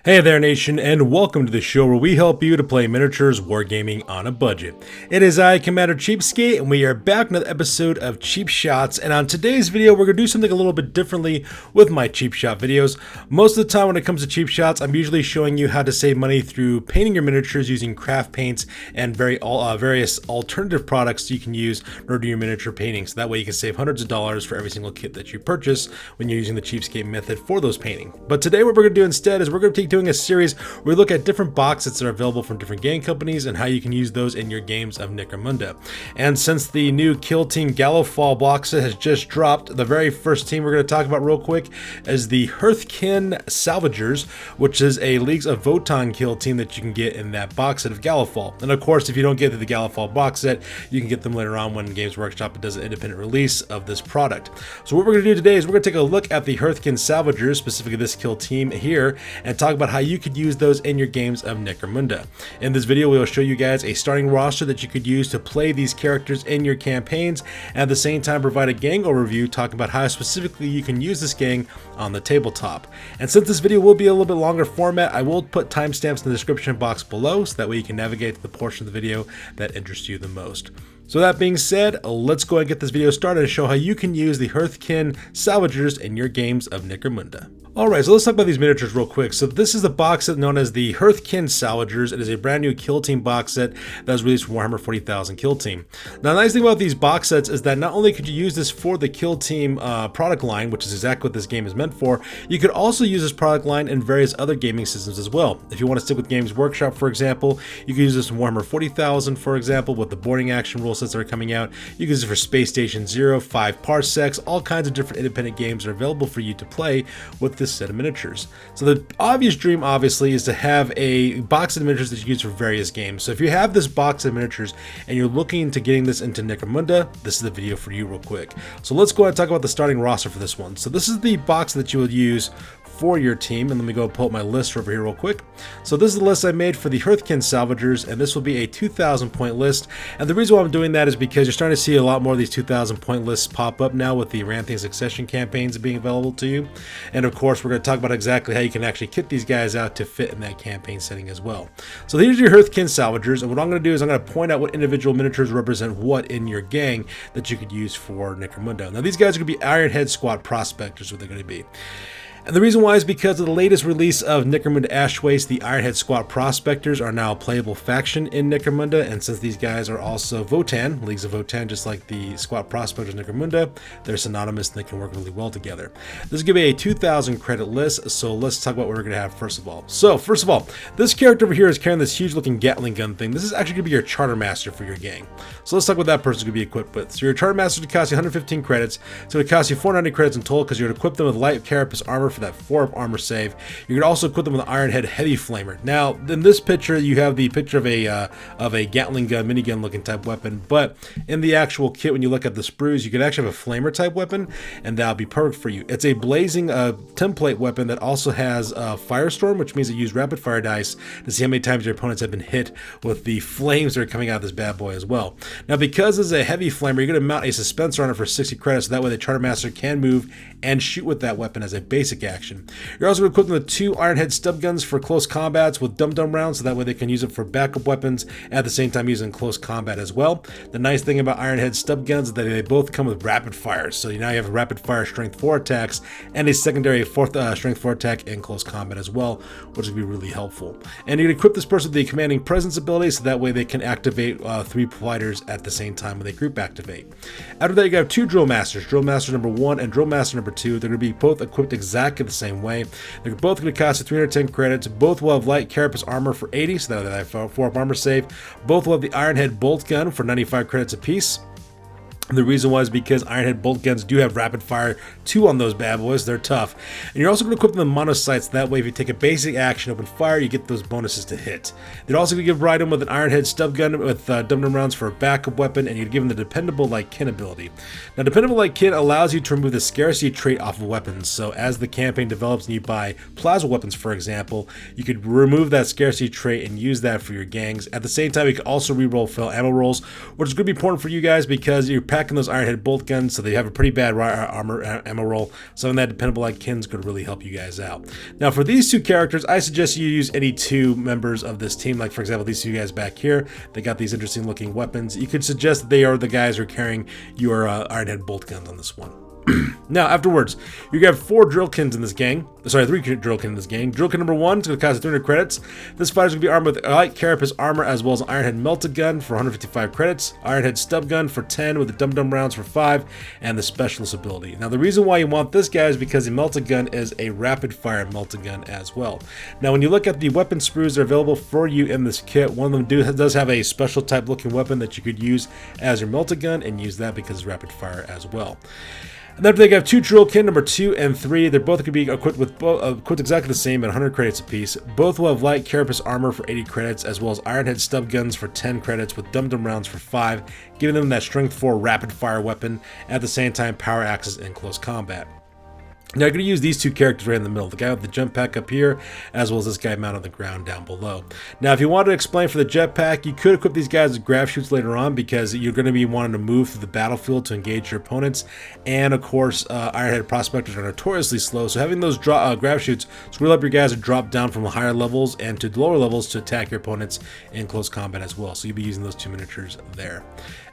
Hey there, nation, and welcome to the show where we help you to play miniatures wargaming on a budget. It is I, Commander Cheapskate, and we are back with another episode of Cheap Shots. And on today's video, we're going to do something a little bit differently with my Cheap Shot videos. Most of the time when it comes to Cheap Shots, I'm usually showing you how to save money through painting your miniatures using craft paints and various alternative products you can use in order to do your miniature painting. So that way you can save hundreds of dollars for every single kit that you purchase when you're using the Cheapskate method for those painting. But today what we're going to do instead is we're going to take doing a series where we look at different box sets that are available from different game companies and how you can use those in your games of Necromunda. And since the new Kill Team Gallowfall box set has just dropped, the very first team we're going to talk about real quick is the Hearthkyn Salvagers, which is a Leagues of Votann kill team that you can get in that box set of Gallowfall. And of course, if you don't get the Gallowfall box set, you can get them later on when Games Workshop does an independent release of this product. So what we're going to do today is we're going to take a look at the Hearthkyn Salvagers, specifically this kill team here, and talk about how you could use those in your games of Necromunda. In this video, we will show you guys a starting roster that you could use to play these characters in your campaigns, and at the same time provide a gang overview talking about how specifically you can use this gang on the tabletop. And since this video will be a little bit longer format, I will put timestamps in the description box below so that way you can navigate to the portion of the video that interests you the most. So that being said, let's go ahead and get this video started and show how you can use the Hearthkyn Salvagers in your games of Necromunda. Alright, so let's talk about these miniatures real quick. So this is the box set known as the Hearthkyn Salvagers. It is a brand new Kill Team box set that was released from Warhammer 40,000 Kill Team. Now, the nice thing about these box sets is that not only could you use this for the Kill Team product line, which is exactly what this game is meant for, you could also use this product line in various other gaming systems as well. If you want to stick with Games Workshop, for example, you can use this in Warhammer 40,000, for example, with the boarding action rule sets that are coming out. You can use it for Space Station Zero, 5 Parsecs, all kinds of different independent games are available for you to play with this set of miniatures. So the obvious dream, obviously, is to have a box of miniatures that you use for various games. So if you have this box of miniatures and you're looking into getting this into Necromunda, this is the video for you real quick. So let's go ahead and talk about the starting roster for this one. So this is the box that you would use for your team, and let me go pull up my list over here real quick. So this is the list I made for the Hearthkyn Salvagers, and this will be a 2,000 point list. And the reason why I'm doing that is because you're starting to see a lot more of these 2,000 point lists pop up now with the Ramping Succession campaigns being available to you. And of course, we're going to talk about exactly how you can actually kit these guys out to fit in that campaign setting as well. So here's your Hearthkyn Salvagers, and what I'm going to do is I'm going to point out what individual miniatures represent what in your gang that you could use for Necromunda. Now these guys are going to be Ironhead Squad Prospectors, what they're going to be. And the reason why is because of the latest release of Necromunda Ashwaste, the Ironhead Squad Prospectors are now a playable faction in Necromunda, and since these guys are also Votann, Leagues of Votann, just like the Squad Prospectors in Necromunda, they're synonymous and they can work really well together. This is going to be a 2,000 credit list, so let's talk about what we're going to have first of all. So first of all, this character over here is carrying this huge looking Gatling gun thing. This is actually going to be your Charter Master for your gang. So let's talk about that person's going to be equipped with. So your Charter Master is going to cost you 115 credits. It's going to cost you 490 credits in total because you're going to equip them with light carapace armor for that 4-up armor save. You can also equip them with an Ironhead Heavy Flamer. Now, in this picture, you have the picture of a Gatling gun, minigun looking type weapon, but in the actual kit, when you look at the sprues, you could actually have a Flamer type weapon, and that'll be perfect for you. It's a blazing template weapon that also has Firestorm, which means it uses rapid fire dice to see how many times your opponents have been hit with the flames that are coming out of this bad boy as well. Now, because it's a Heavy Flamer, you're going to mount a Dispenser on it for 60 credits, so that way the Charter Master can move and shoot with that weapon as a basic action. You're also going to equip them with 2 Ironhead Stub Guns for close combats with Dum-Dum rounds, so that way they can use it for backup weapons at the same time using close combat as well. The nice thing about Ironhead Stub Guns is that they both come with rapid fire, so now you have a rapid fire strength 4 attacks and a secondary strength 4 attack in close combat as well, which will be really helpful. And you can equip this person with the Commanding Presence ability, so that way they can activate 3 fighters at the same time when they group activate. After that, you have 2 Drill Masters, Drill Master number 1 and Drill Master number 2. They're going to be both equipped exactly the same way. They're both going to cost you 310 credits. Both will have light carapace armor for 80, so that they have 4-up armor save. Both will have the Ironhead Bolt Gun for 95 credits apiece. The reason why is because Ironhead bolt guns do have rapid fire 2 on those bad boys. They're tough. And you're also going to equip them with monosights. That way, if you take a basic action, open fire, you get those bonuses to hit. They're also going to give Rydon with an Ironhead stub gun with Dum-Dum rounds for a backup weapon, and you're given the Dependable Like Kin ability. Now, Dependable Like Kin allows you to remove the scarcity trait off of weapons. So as the campaign develops and you buy plasma weapons, for example, you could remove that scarcity trait and use that for your gangs. At the same time, you can also reroll fail ammo rolls, which is going to be important for you guys because your packing those Ironhead bolt guns, so they have a pretty bad armor ammo roll. Something that dependable like Kins could really help you guys out. Now for these two characters, I suggest you use any two members of this team. Like for example, these two guys back here, they got these interesting looking weapons. You could suggest that they are the guys who are carrying your Ironhead bolt guns on this one. Now, afterwards, you're going to have 4 Drillkins in this gang. Sorry, 3 Drillkin in this gang. Drillkin number 1 is going to cost 300 credits. This fighter's going to be armed with light carapace armor as well as an Ironhead melted gun for 155 credits, Ironhead stub gun for 10 with the dum-dum rounds for 5, and the specialist ability. Now, the reason why you want this guy is because the melted gun is a rapid fire melted gun as well. Now, when you look at the weapon sprues that are available for you in this kit, one of them does have a special type looking weapon that you could use as your melted gun and use that because it's rapid fire as well. And then they have 2 Drillkin, number 2 and 3. They're both going to be equipped with equipped exactly the same at 100 credits apiece. Both will have light carapace armor for 80 credits, as well as Ironhead stub guns for 10 credits with dum-dum rounds for 5, giving them that strength 4 rapid fire weapon, at the same time power axes in close combat. Now I'm going to use these two characters right in the middle, the guy with the jump pack up here, as well as this guy mounted on the ground down below. Now if you wanted to explain for the jetpack, you could equip these guys with grab shoots later on because you're going to be wanting to move through the battlefield to engage your opponents, and of course Ironhead prospectors are notoriously slow, so having those grab shoots will help your guys to drop down from the higher levels and to the lower levels to attack your opponents in close combat as well, so you'll be using those 2 miniatures there.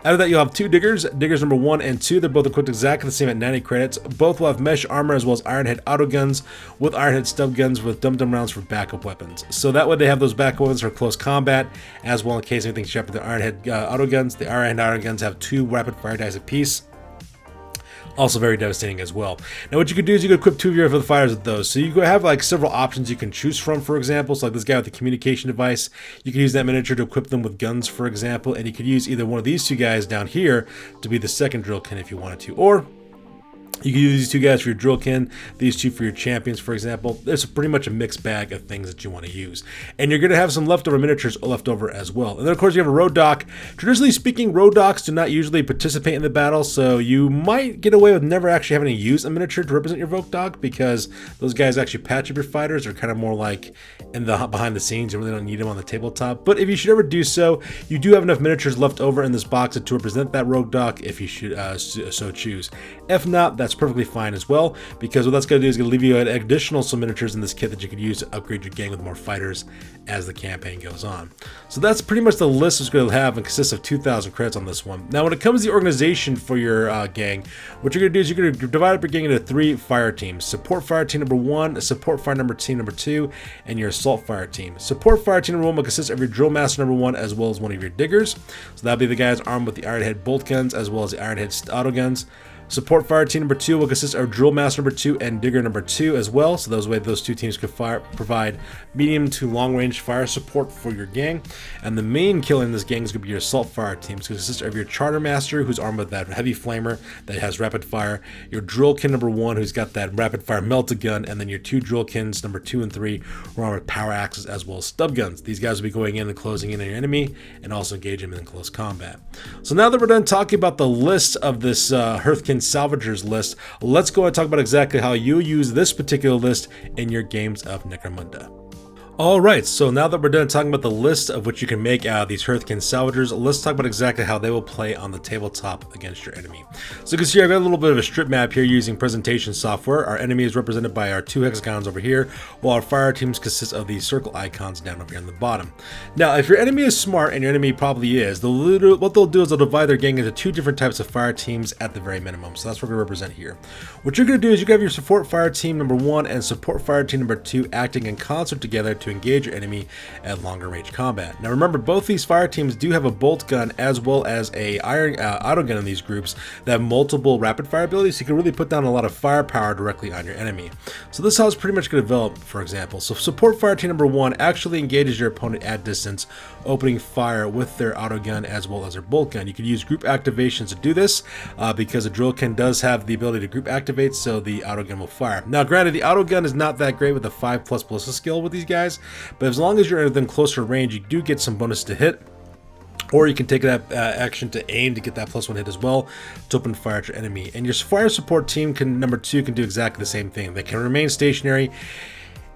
After that, you'll have 2 diggers. Diggers number 1 and 2, they're both equipped exactly the same at 90 credits. Both will have mesh armor as well as Ironhead auto guns with Ironhead stub guns with dum-dum rounds for backup weapons. So that way they have those backup weapons for close combat, as well in case anything's happened with the Ironhead auto guns. The Ironhead auto guns have 2 rapid fire dice apiece. Also very devastating as well. Now what you could do is you could equip 2 of your fighters with those. So you could have like several options you can choose from, for example. So like this guy with the communication device, you can use that miniature to equip them with guns, for example. And you could use either one of these 2 guys down here to be the second Drillkin if you wanted to. Or you can use these 2 guys for your Drillkin, these 2 for your champions, for example. There's pretty much a mixed bag of things that you want to use. And you're going to have some leftover miniatures left over as well. And then, of course, you have a road dock. Traditionally speaking, road docks do not usually participate in the battle, so you might get away with never actually having to use a miniature to represent your road dock because those guys actually patch up your fighters. They're kind of more like in the behind the scenes. You really don't need them on the tabletop. But if you should ever do so, you do have enough miniatures left over in this box to represent that road dock if you should so choose. If not, that's perfectly fine as well, because what that's going to do is going to leave you additional some miniatures in this kit that you could use to upgrade your gang with more fighters as the campaign goes on. So that's pretty much the list it's going to have, and consists of 2,000 credits on this one. Now when it comes to the organization for your gang, what you're going to do is you're going to divide up your gang into 3 fire teams. Support fire team number 1, support fire team number 2, and your assault fire team. Support fire team number 1 will consist of your drill master number 1 as well as one of your diggers. So that'll be the guys armed with the Ironhead bolt guns as well as the Ironhead auto guns. Support fire team number 2 will consist of drill master number 2 and digger number 2 as well. So those 2 teams could provide medium to long range fire support for your gang. And the main killer in this gang is going to be your assault fire team. So it consists of your charter master, who's armed with that heavy flamer that has rapid fire, your drillkin number 1, who's got that rapid fire melted gun, and then your 2 drillkins number 2 and 3 who are armed with power axes as well as stub guns. These guys will be going in and closing in on your enemy and also engage him in close combat. So now that we're done talking about the list of this Hearthkyn Salvagers list, let's go and talk about exactly how you use this particular list in your games of Necromunda. Alright, so now that we're done talking about the list of what you can make out of these Hearthkyn Salvagers, let's talk about exactly how they will play on the tabletop against your enemy. So you can see I've got a little bit of a strip map here using presentation software. Our enemy is represented by our 2 hexagons over here, while our fire teams consist of these circle icons down over here on the bottom. Now, if your enemy is smart, and your enemy probably is, what they'll do is they'll divide their gang into 2 different types of fire teams at the very minimum. So that's what we're going to represent here. What you're going to do is you have your support fire team number 1 and support fire team number 2 acting in concert together to engage your enemy at longer range combat. Now remember, both these fire teams do have a bolt gun as well as a auto gun in these groups that have multiple rapid fire abilities, so you can really put down a lot of firepower directly on your enemy. So this is how it's pretty much going to develop, for example. So support fire team number 1 actually engages your opponent at distance, opening fire with their auto gun as well as their bolt gun. You can use group activations to do this because a drillkin does have the ability to group activate, so the auto gun will fire. Now granted, the auto gun is not that great with a 5+ ballistic skill with these guys, but as long as you're within closer range, you do get some bonus to hit, or you can take that action to aim to get that +1 hit as well to open fire at your enemy. And your fire support team number 2 can do exactly the same thing. They can remain stationary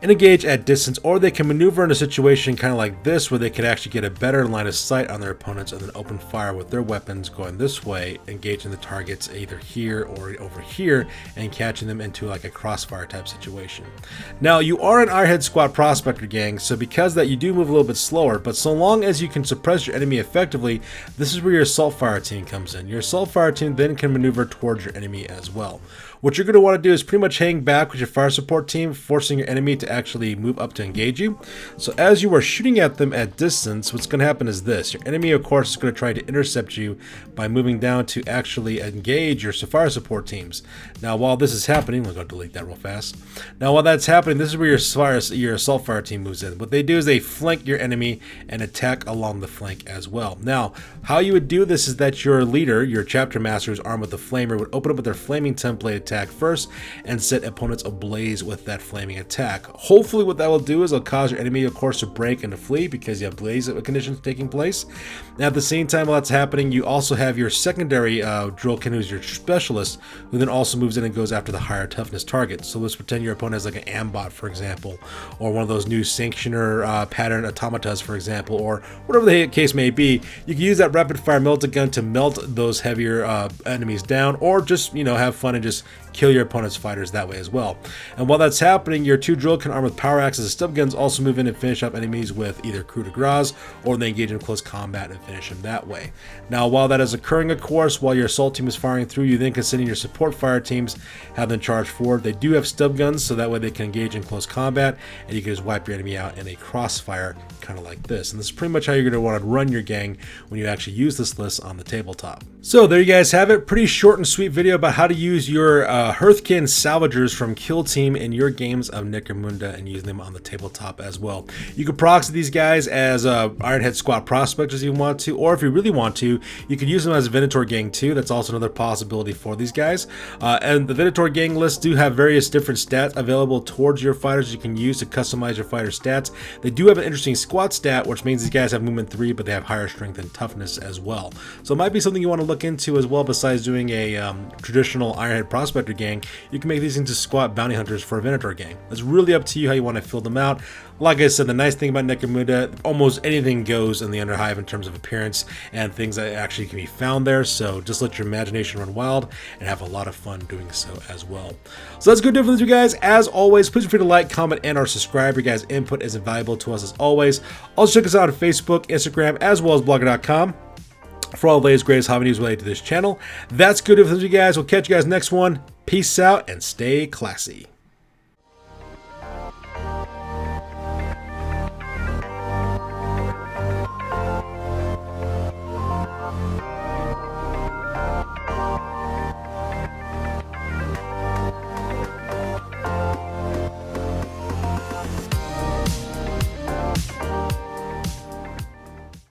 and engage at distance, or they can maneuver in a situation kind of like this where they can actually get a better line of sight on their opponents and then open fire with their weapons going this way, engaging the targets either here or over here and catching them into like a crossfire type situation. Now, you are an Ironhead Squad Prospector gang, so because that you do move a little bit slower, but so long as you can suppress your enemy effectively, this is where your Assault Fire team comes in. Your Assault Fire team then can maneuver towards your enemy as well. What you're going to want to do is pretty much hang back with your fire support team, forcing your enemy to actually move up to engage you. So as you are shooting at them at distance, what's going to happen is this. Your enemy, of course, is going to try to intercept you by moving down to actually engage your fire support teams. Now, while this is happening, we'll go delete that real fast. Now, while that's happening, this is where your Assault Fire team moves in. What they do is they flank your enemy and attack along the flank as well. Now, how you would do this is that your leader, your chapter master who's armed with the flamer, would open up with their flaming template attack first and set opponents ablaze with that flaming attack. Hopefully what that will do is it'll cause your enemy, of course, to break and to flee because you have blaze conditions taking place. Now, at the same time while that's happening, you also have your secondary Drillkin, who's your specialist, who then also moves in and goes after the higher toughness targets. So let's pretend your opponent has like an Ambot, for example, or one of those new Sanctioner pattern automatas, for example, or whatever the case may be. You can use that rapid fire melta gun to melt those heavier enemies down, or just, you know, have fun and just kill your opponent's fighters that way as well. And while that's happening, your two Drillkin armed with power axes and stub guns also move in and finish up enemies with either coup de grace, or they engage in close combat and finish them that way. Now, while that is occurring, of course, while your assault team is firing through, you then can send in your support fire teams, have them charge forward. They do have stub guns, so that way they can engage in close combat, and you can just wipe your enemy out in a crossfire, kind of like this. And this is pretty much how you're going to want to run your gang when you actually use this list on the tabletop. So there you guys have it. Pretty short and sweet video about how to use your Hearthkyn Salvagers from Kill Team in your games of Necromunda and using them on the tabletop as well. You can proxy these guys as Ironhead Squad Prospectors if you want to, or if you really want to, you could use them as a Venator gang too. That's also another possibility for these guys. And the Venator gang lists do have various different stats available towards your fighters you can use to customize your fighter stats. They do have an interesting squad stat, which means these guys have movement 3, but they have higher strength and toughness as well. So it might be something you want to look into as well. Besides doing a traditional Ironhead Prospector gang, you can make these into squad bounty hunters for a Venator gang. It's really up to you how you want to fill them out. Like I said, the nice thing about Necromunda, almost anything goes in the Underhive in terms of appearance and things that actually can be found there. So just let your imagination run wild and have a lot of fun doing so as well. So that's good to do for you guys. As always, please feel free to like, comment, and or subscribe. Your guys' input is invaluable to us as always. Also check us out on Facebook, Instagram, as well as blogger.com for all the latest, greatest hobby news related to this channel. That's good to do for you guys. We'll catch you guys next one. Peace out and stay classy.